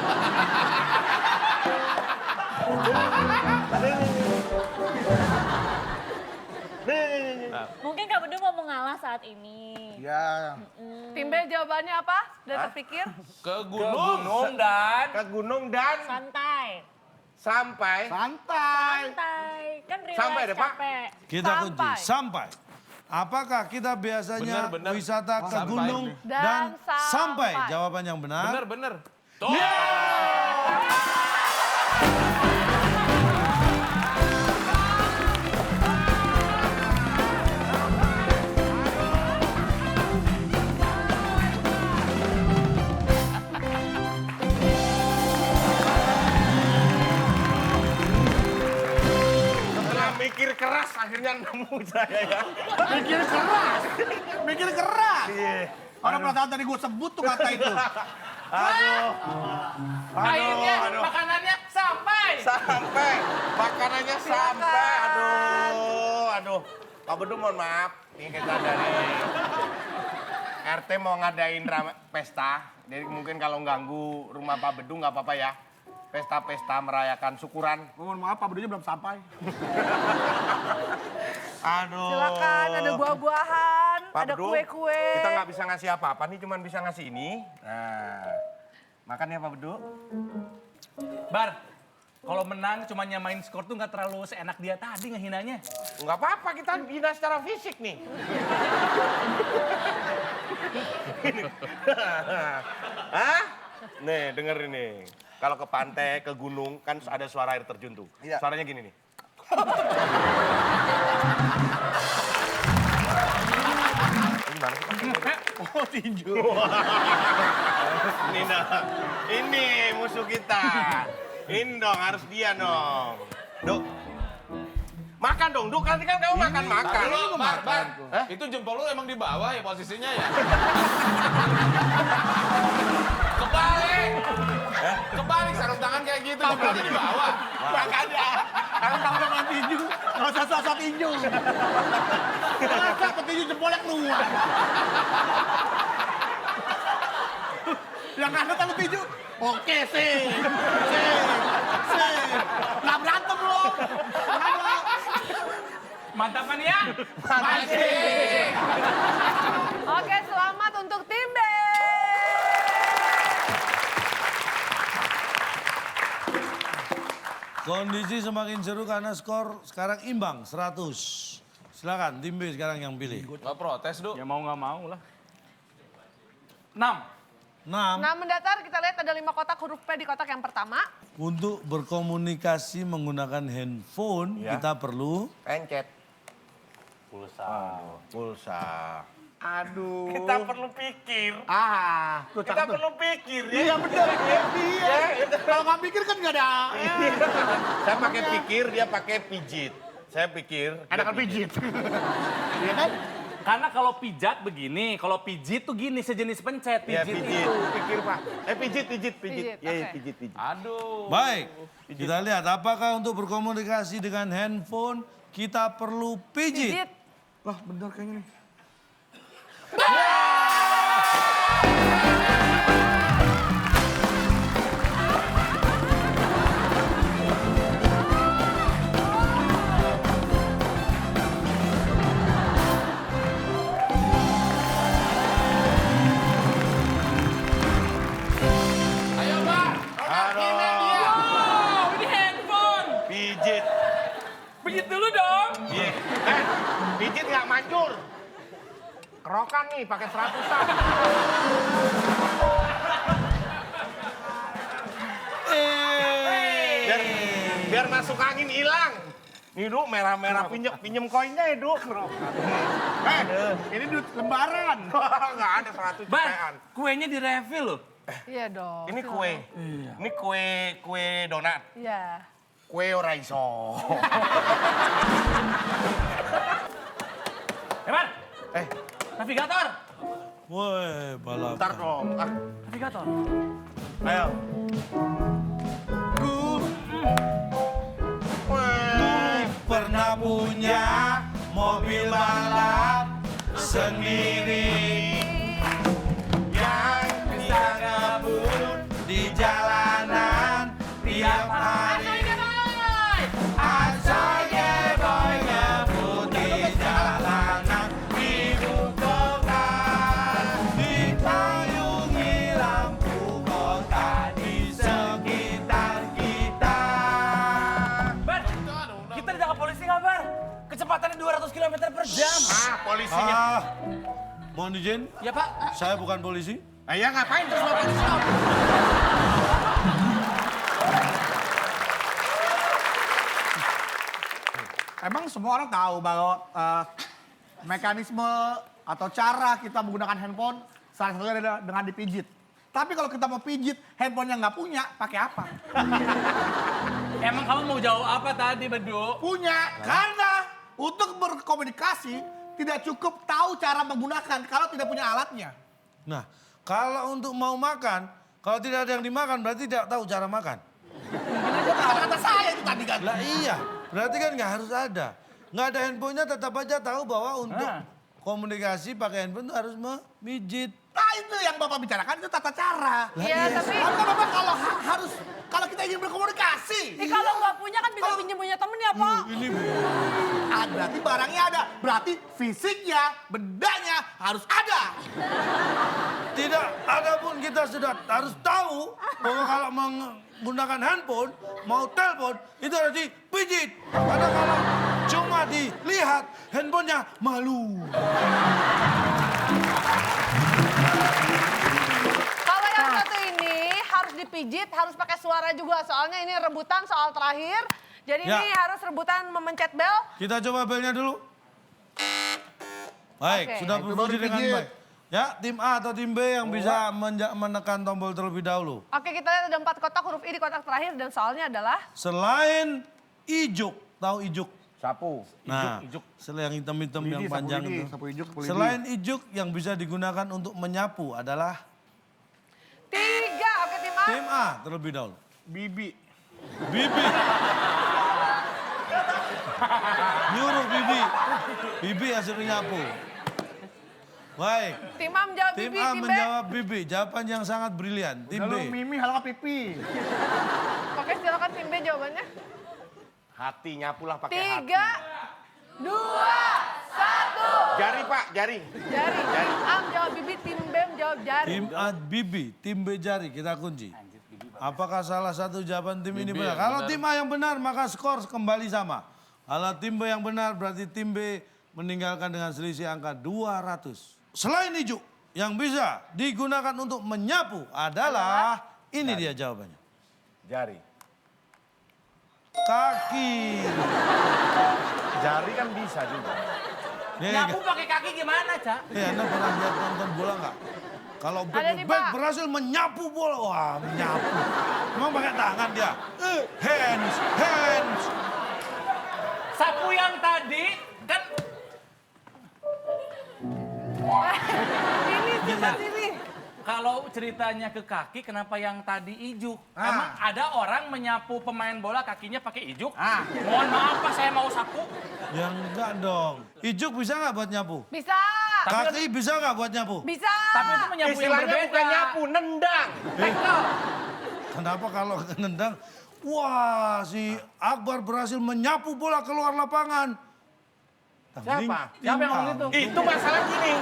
Mungkin Kak Bedu mau mengalah saat ini. Ya. Tim B jawabannya apa? Sudah terpikir? Ke Ke gunung dan Ke gunung dan Santai. sampai. Santai. Santai. Kan relax Sampai deh, Pak. capek. Kita Sampai. kunci. Sampai. Apakah kita biasanya Benar. wisata ke Sampai. gunung Dan dan sampai. sampai? Jawaban yang benar. Bener. Setelah mikir keras akhirnya nemu saya ya. Mikir keras. Iya. Orang perasaan tadi gue sebut tuh kata itu. akhirnya makanannya sampai. Sampai. Makanannya sampai. Aduh. Pak Bedu mohon maaf. Ini kita dari RT mau ngadain pesta. Jadi mungkin kalau ganggu rumah Pak Bedu nggak apa-apa ya. Pesta-pesta merayakan syukuran. Mohon maaf, Pak Bedunya belum sampai. Aduh. Silakan, ada buah-buahan, Pak ada Bedu, kue-kue. kita nggak bisa ngasih apa-apa nih, cuman bisa ngasih ini. Nah, makan ya Pak Bedu. Bar, kalau menang cuma nyamain skor tuh nggak terlalu seenak dia tadi ngehinanya. Nggak apa-apa, kita hina secara fisik nih. Hah? Nih, denger ini. Kalau ke pantai, ke gunung, kan ada suara air terjun tuh. Iya. Suaranya gini nih. Ini gimana sih? Oh, tinju. Ini nah, ini musuh kita. Ini dong, harus dia dong. Duk, Makan dong, Duk. Nanti kan kamu makan-makan. Bar. Itu jempol lu emang di bawah ya posisinya ya? Kebalik sarung tangan kayak gitu, jempolnya di bawah. Makanya, kalau tahu dengan tinju, nggak usah sosok tinju. Masa petinju jempolnya keluar? Yang ada tahu tinju, oke sih. Nggak berantem loh. Mantap kan ya? Oke, selamat untuk tim B. Kondisi semakin seru karena skor sekarang imbang 100. Silakan tim B sekarang yang pilih. Nggak protes, Du. Ya mau nggak mau lah. 6. 6. Nah, mendatar kita lihat ada 5 kotak huruf P di kotak yang pertama. Untuk berkomunikasi menggunakan handphone kita perlu Pencet. Pulsa. Aduh. Kita perlu pikir. Kita perlu pikir ya. Iya bener. Iya. Kalau nggak pikir kan nggak ada. Saya pakai pikir, dia pakai pijit. Saya pikir. Enakan pijit. Iya kan? Karena kalau pijat begini, kalau pijit tuh gini sejenis pencet. Ya, Pijit pijit. itu. Pikir, Pak. Pijit, Iya, oke. pijit. Aduh. baik. Kita lihat apakah untuk berkomunikasi dengan handphone kita perlu pijit. Pijit. Wah bener kayaknya nih. Ayo, Bar. Wow, ini handphone. Pijit. Pijit dulu dong. Iya. Pijit nggak manjur. Kerokan nih, pakai 100-an. Biar masuk angin hilang. Nih, Du, merah-merah pinjem koinnya ya, Du. Ini duit lembaran. Nggak ada 100 Ban, jutaan. kuenya di refill loh. Iya dong. Ini kue. Ini kue donat. Iya. Kue ora iso. Eman. Navigator. Woi, balap. Ntar dong. Navigator. Ayo. Pernah punya mobil balap sendiri yang bisa ngebut di jalanan tiap hari. Asalnya boy ngebut di jalanan ibu kota, dipayungi lampu kota di sekitar kita. Bar, kita ditangkap polisi nggak, Bar? Kecepatannya 200 km per jam. Polisinya. Mohon izin, Ya, Pak. saya bukan polisi. Ya ngapain terus lo polisi? Emang semua orang tahu bahwa mekanisme atau cara kita menggunakan handphone salah satunya adalah dengan dipijit. Tapi kalau kita mau pijit, handphonenya nggak punya, pakai apa? Emang kamu mau jawab apa tadi, Bedu? Punya, karena untuk berkomunikasi tidak cukup tahu cara menggunakan kalau tidak punya alatnya. Nah, kalau untuk mau makan, kalau tidak ada yang dimakan berarti tidak tahu cara makan. Kata-kata saya itu tadi kan. Lah iya, berarti kan nggak harus ada. Nggak ada handphonenya tetap aja tahu bahwa untuk komunikasi pakai handphone itu harus memijit. Nah itu yang Bapak bicarakan itu tata cara. Iya, tapi Harusnya Bapak kalau harus, kalau kita ingin berkomunikasi. kalau nggak punya kan bisa pinjam punya temen ya, Pak. Ini Berarti barangnya ada, berarti fisiknya, bendanya harus ada. tidak ada pun kita sudah harus tahu bahwa kalau menggunakan handphone, mau telepon, itu harus dipijit. Karena kalau cuma dilihat, handphonenya malu. kalau yang satu ini harus dipijit, harus pakai suara juga. Soalnya ini rebutan soal terakhir. Jadi Ya. ini harus rebutan memencet bel. Kita coba belnya dulu. Baik, Oke. sudah Itu berfungsi baru dengan pijit. baik. Ya, tim A atau tim B yang bisa menekan tombol terlebih dahulu. Oke, kita lihat ada 4 kotak huruf I di kotak terakhir dan soalnya adalah Selain ijuk, tahu ijuk? Sapu. Nah, Ijuk. yang hitam-hitam yang Lidi, sapu panjang lidi, itu. sapu ijuk, sapu lidi. Selain ijuk yang bisa digunakan untuk menyapu adalah 3, oke tim A. tim A terlebih dahulu. Bibi. Bibi. Nyuruh Bibi. Bibi yang suruh nyapu. Baik. Tim A menjawab Tim Bibi, A tim B. menjawab Bibi. Jawaban yang sangat brilian. Tim Kalau B. Mimi halal pipi. Oke silakan tim B jawabannya. Hati, nyapulah pakai 3, hati. 2, 1. Jari Pak, jari. Jari. Tim A menjawab Bibi, tim B menjawab Jari. Tim A Bibi, tim B Jari. Kita kunci. Apakah salah satu jawaban tim ini benar? Kalau tim A yang benar maka skor kembali sama. Kalau tim B yang benar berarti tim B meninggalkan dengan selisih angka 200. Selain ijuk yang bisa digunakan untuk menyapu adalah ini dia jawabannya. Jari. Kaki. Jari kan bisa juga. Nih, Nyapu pakai kaki gimana, Cak? Anda pernah lihat nonton bola nggak? Kalau Ada nih, back Pak. berhasil menyapu bola, wah menyapu. Emang pakai tangan dia. Hands. Sapu yang tadi kan Ini cepat ini. kalau ceritanya ke kaki, kenapa yang tadi ijuk? Emang ada orang menyapu pemain bola kakinya pakai ijuk? Mohon maaf Pak, saya mau sapu. Ya enggak dong. Ijuk bisa nggak buat nyapu? Bisa. Kaki bisa nggak buat nyapu? Bisa. Tapi itu menyapu yang Istilahnya berbeda. bukan nyapu, nendang. Kenapa kalau nendang? Wah, si Akbar berhasil menyapu bola keluar lapangan. Siapa? Siapa yang ngomong itu? Itu masalah gini.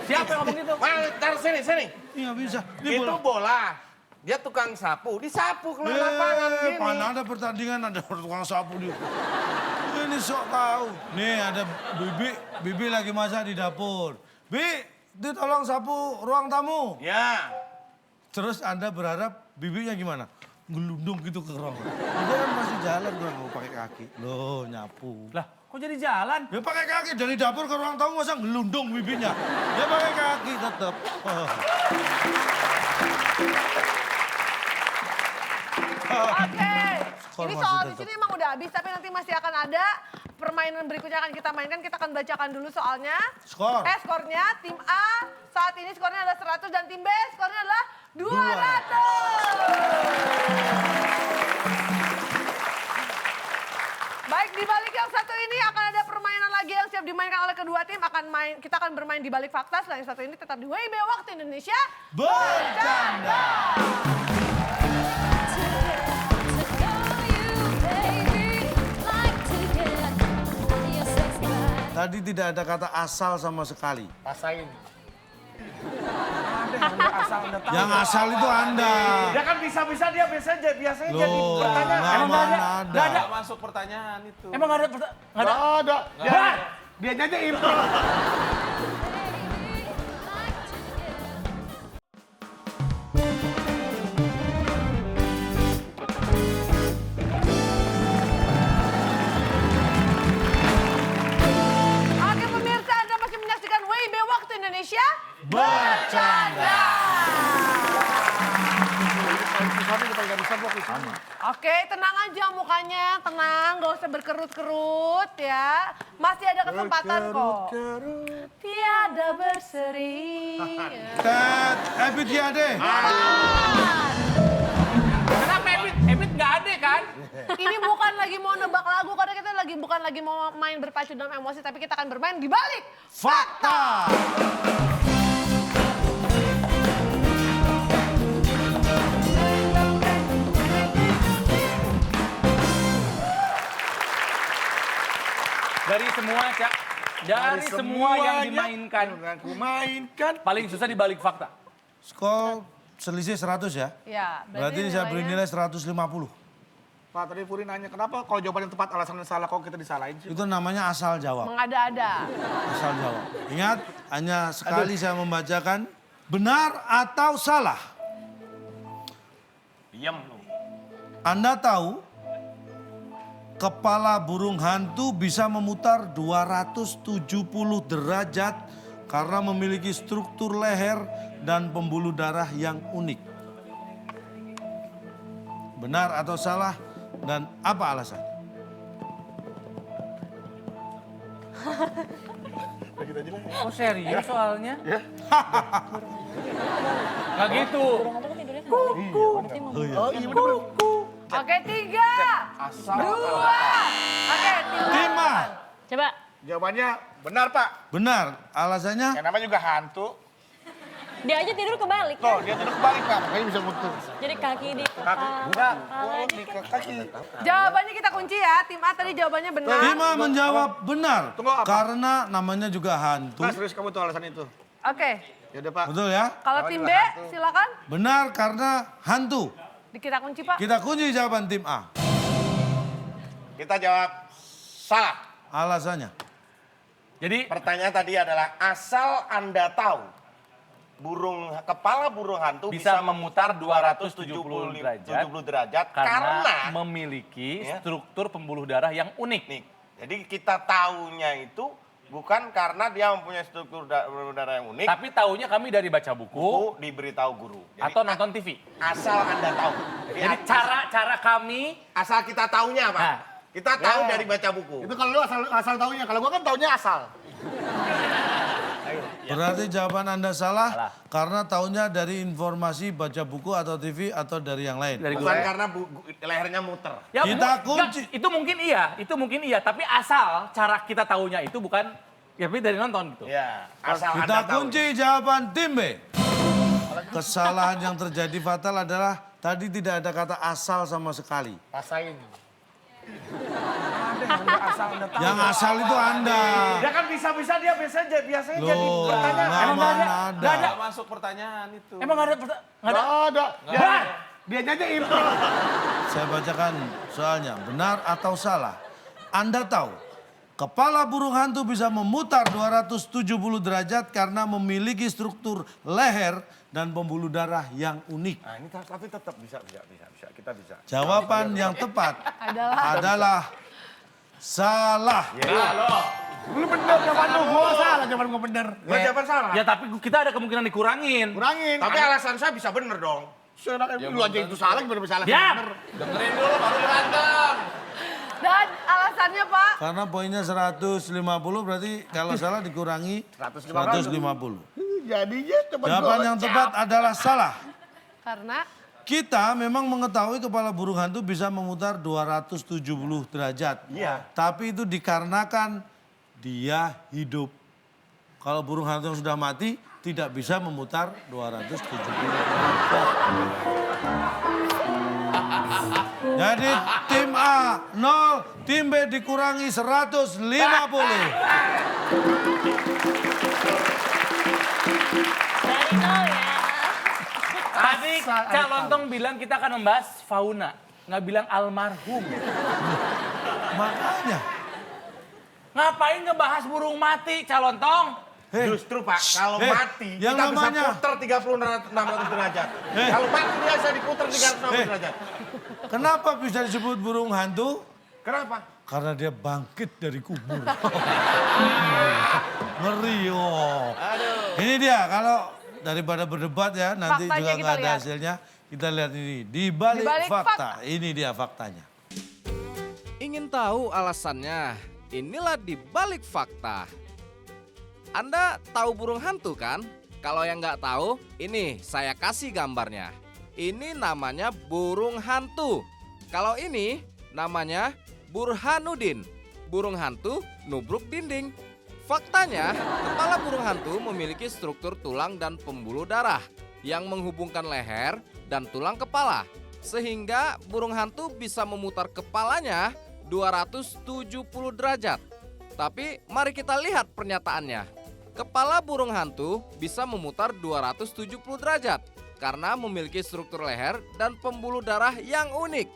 Siapa yang ngomong itu? Taruh sini. Iya bisa. Ini Itu bola. Dia tukang sapu, disapu keluar lapangan gini. Mana ada pertandingan ada tukang sapu dia. Ini sok tahu. Nih ada Bibi lagi masak di dapur. Bi, tolong sapu ruang tamu. Ya. Terus Anda berharap bibinya gimana? Gelundung gitu ke ruang. Dia kan masih jalan doang mau pakai kaki. Loh, nyapu. Lah, kok jadi jalan? Ya pakai kaki dari dapur ke ruang tamu masa gelundung bibinya. Ya pakai kaki tetap. Oke. Skor Ini masih soal di tetap. sini emang udah habis, tapi nanti masih akan ada permainan berikutnya akan kita mainkan. Kita akan bacakan dulu soalnya. Skor. Skornya tim A saat ini skornya adalah 100 dan tim B skornya adalah 200. Baik, di balik yang satu ini akan ada permainan lagi yang siap dimainkan oleh kedua tim. Kita akan bermain di balik fakta. Selain satu ini tetap di WIB Waktu Indonesia Bercanda. Tadi tidak ada kata asal sama sekali. Rasain. Yang asal itu Anda. Dia kan bisa-bisa dia biasanya jadi Loh, pertanyaan. nggak Emang nggak mana ada? Nggak ada. ada. Masuk pertanyaan itu. Emang nggak ada? Nggak ada? ada. Dia aja impor. Oke pemirsa, Anda masih menyaksikan WIB Waktu Indonesia Bercanda. Oke, tenang aja mukanya, tenang, gak usah berkerut-kerut ya. Masih ada kesempatan kok. Tiada berseri. Tet, Ebit. Kenapa Ebit nggak ada kan? Ini bukan lagi mau nebak lagu, karena kita bukan lagi mau main berpacu dalam emosi, tapi kita akan bermain di balik Fakta. Dari semua, Cak. Dari semua yang dimainkan. Aku mainkan. Paling susah di balik fakta. Skor selisih 100 ya. Ya, Berarti saya beri nilai 150. Pak, tadi Puri nanya, kenapa kalau jawaban yang tepat alasan yang salah kok kita disalahin sih? Itu namanya asal jawab. Mengada-ada. Asal jawab. Ingat, hanya sekali saya membacakan benar atau salah. Diam lu. Anda tahu kepala burung hantu bisa memutar 270 derajat karena memiliki struktur leher dan pembuluh darah yang unik. Benar atau salah dan apa alasan? Oh serius soalnya? Ya. Nggak gitu. Burung hantu kan tidurnya kebalik. Berarti Oh iya bener. Oke, 3, 2. Oke, Tim A. Coba. Jawabannya benar, Pak. Benar. Alasannya? Yang namanya juga hantu. Dia aja tidur kebalik Tuh, kan? dia tidur kebalik, Pak. Makanya bisa muter. Jadi kaki di kepala. Enggak, kepalanya di kan. kaki. Jawabannya kita kunci ya. Tim A tadi jawabannya benar. Tim A menjawab benar. Tunggu, apa? Karena namanya juga hantu. Mas, serius kamu tuh alasan itu. Oke. Yaudah, Pak. Betul ya? Kalau tim B, silakan. Benar karena hantu. Kita kunci, Pak. Kita kunci jawaban tim A. Kita jawab salah. Alasannya? Jadi Pertanyaan tadi adalah asal Anda tahu kepala burung hantu bisa bisa memutar 270 derajat 70 derajat karena karena memiliki Ya. struktur pembuluh darah yang unik. nih. Jadi kita tahunya itu bukan karena dia mempunyai struktur pembuluh darah yang unik, Tapi taunya kami dari baca buku buku diberitahu guru. Jadi atau nonton TV. asal Anda tahu. Jadi cara kami asal kita tahunya apa? Nah. Kita tahu dari baca buku. Itu kalau lu asal taunya, kalau gua kan taunya asal. Berarti jawaban Anda salah, Salah. karena taunya dari informasi baca buku atau TV atau dari yang lain. Dari Bukan gue. karena lehernya muter. Ya, Kita enggak, kunci. itu mungkin iya, tapi asal cara kita tahunya itu bukan ya tapi dari nonton gitu. Ya, asal Kita Anda tahu. kunci jawaban tim B. Kesalahan yang terjadi fatal adalah tadi tidak ada kata asal sama sekali. Rasain. Yang asal itu Anda. Dia kan bisa-bisa dia biasanya jadi Loh, pertanyaan. nggak mana ada. Nggak Masuk pertanyaan itu. Emang nggak ada nggak ada. ada. Dia aja impro. Saya bacakan soalnya, benar atau salah? Anda tahu, kepala burung hantu bisa memutar 270 derajat karena memiliki struktur leher dan pembuluh darah yang unik. Nah, ini tapi tetap bisa. Kita bisa. Jawaban yang tepat adalah salah. Lu bener jawaban lu, gua salah jawaban gua bener. Gua jawaban salah. Ya tapi kita ada kemungkinan dikurangin. Kurangin. Tapi alasan saya bisa bener dong. Lu aja itu salah, gimana bisa salah? Ya. Bener. Dengerin dulu baru berantem. Dan alasannya, Pak. Karena poinnya 150 berarti kalau salah dikurangi 150. Jadinya cuma Jawaban yang tepat adalah salah. Karena Kita memang mengetahui kepala burung hantu bisa memutar 270 derajat. Iya. Tapi itu dikarenakan dia hidup. Kalau burung hantu yang sudah mati tidak bisa memutar 270 derajat. Jadi tim A 0, tim B dikurangi 150. Dari nol ya. Tadi Cak Lontong bilang kita akan membahas fauna. Nggak bilang almarhum. Makanya. Ngapain ngebahas burung mati, Cak Lontong? Justru Pak, kalau mati yang kita namanya- bisa putar 600 derajat. Kalau mati dia bisa diputar 360 derajat. Kenapa bisa disebut burung hantu? Kenapa? Karena dia bangkit dari kubur. Ngeri, oh. Ini dia, kalau daripada berdebat ya, nanti Faktanya juga kita nggak ada lihat. hasilnya. Kita lihat ini, di balik balik fakta. fakta. Ini dia faktanya. Ingin tahu alasannya? Inilah di balik fakta. Anda tahu burung hantu kan? Kalau yang nggak tahu, ini saya kasih gambarnya. Ini namanya burung hantu. Kalau ini namanya Burhanuddin. Burung hantu nubruk dinding. Faktanya, kepala burung hantu memiliki struktur tulang dan pembuluh darah yang menghubungkan leher dan tulang kepala. Sehingga burung hantu bisa memutar kepalanya 270 derajat. Tapi mari kita lihat pernyataannya. Kepala burung hantu bisa memutar 270 derajat karena memiliki struktur leher dan pembuluh darah yang unik.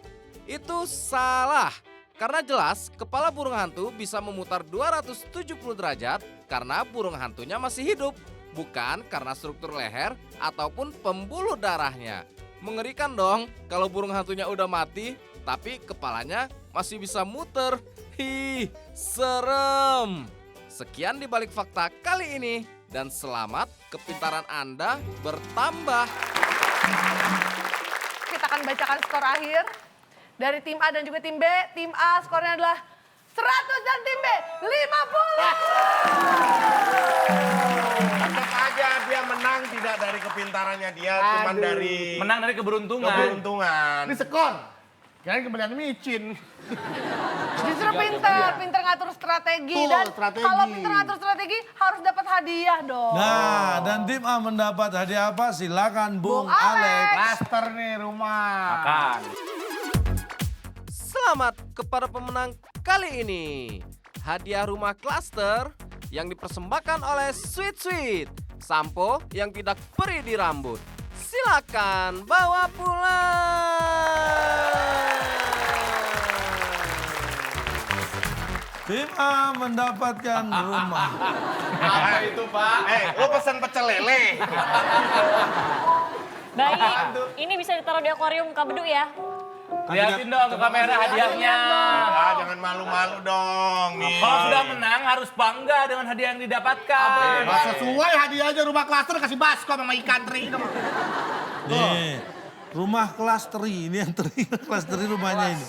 Itu salah. Karena jelas kepala burung hantu bisa memutar 270 derajat karena burung hantunya masih hidup, bukan karena struktur leher ataupun pembuluh darahnya. Mengerikan dong kalau burung hantunya udah mati tapi kepalanya masih bisa muter. Hi, serem. Sekian di balik fakta kali ini dan selamat kepintaran Anda bertambah. kita akan bacakan skor akhir dari tim A dan juga tim B. Tim A skornya adalah 100 dan tim B 50. Tetap aja dia menang tidak dari kepintarannya dia, cuma dari Menang dari keberuntungan. keberuntungan. Ini skor. Kirain kembalian micin. Justru pinter ngatur strategi. Betul, Dan strategi. kalau pinter ngatur strategi harus dapat hadiah dong. Nah, dan tim A mendapat hadiah apa? Silakan Bung Bung Alex. Alex. Klaster nih rumah. Makan. Selamat kepada pemenang kali ini. Hadiah rumah klaster yang dipersembahkan oleh Sweet Sweet, sampo yang tidak perih di rambut. Silakan bawa pulang. Tim A mendapatkan rumah. Apa itu, Pak? Lo pesan pecel lele. Baik, ini bisa ditaruh di akuarium Kak Bedu ya. Lihatin dong ke kamera hadiahnya. Ah, jangan malu-malu dong nih. Kalau sudah menang harus bangga dengan hadiah yang didapatkan. Nggak sesuai hadiahnya rumah klaster kasih baskom sama ikan teri. Nih, rumah klasteri. Ini yang teri, klasteri rumahnya ini.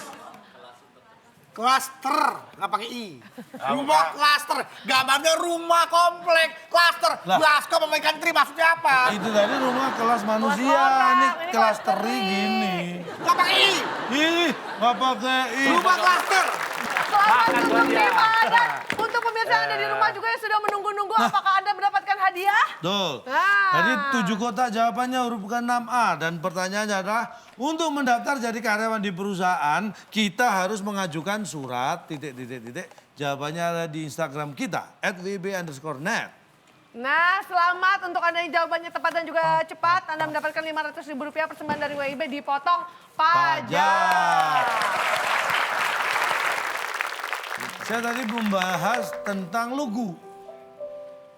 Klaster, nggak pakai i. Rumah klaster, gambarnya rumah komplek, klaster, Lah. baskom sama ikan teri maksudnya apa? Itu tadi rumah kelas manusia, orang, ini ini klasteri klasteri. gini. Nggak pakai i. Ih, nggak pakai i. Rumah klaster. Selamat untuk tim A dan untuk pemirsa yang ada di rumah juga yang sudah menunggu-nunggu. Apakah Anda mendapatkan hadiah? Betul. Nah. Tadi 7 kotak jawabannya huruf bukan 6A. Dan pertanyaannya adalah, untuk mendaftar jadi karyawan di perusahaan, kita harus mengajukan surat, Jawabannya ada di Instagram kita, @wb_net. Nah, selamat untuk Anda yang jawabannya tepat dan juga cepat. Anda mendapatkan Rp500.000 persembahan dari WIB dipotong pajak. Saya tadi membahas tentang lugu.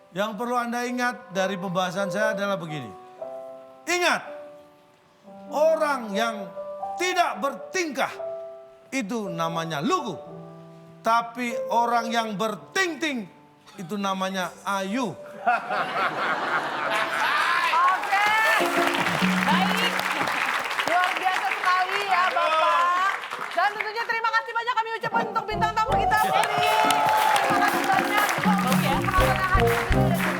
Yang perlu Anda ingat dari pembahasan saya adalah begini. Ingat, orang yang tidak bertingkah itu namanya lugu. Tapi orang yang berting-ting itu namanya ayu. Oke. Baik. Luar biasa sekali ya Bapak. Dan tentunya terima kasih banyak kami ucapkan untuk bintang tamu kita Ferry. Terima kasih banyak juga untuk penonton yang hadir di sini dan juga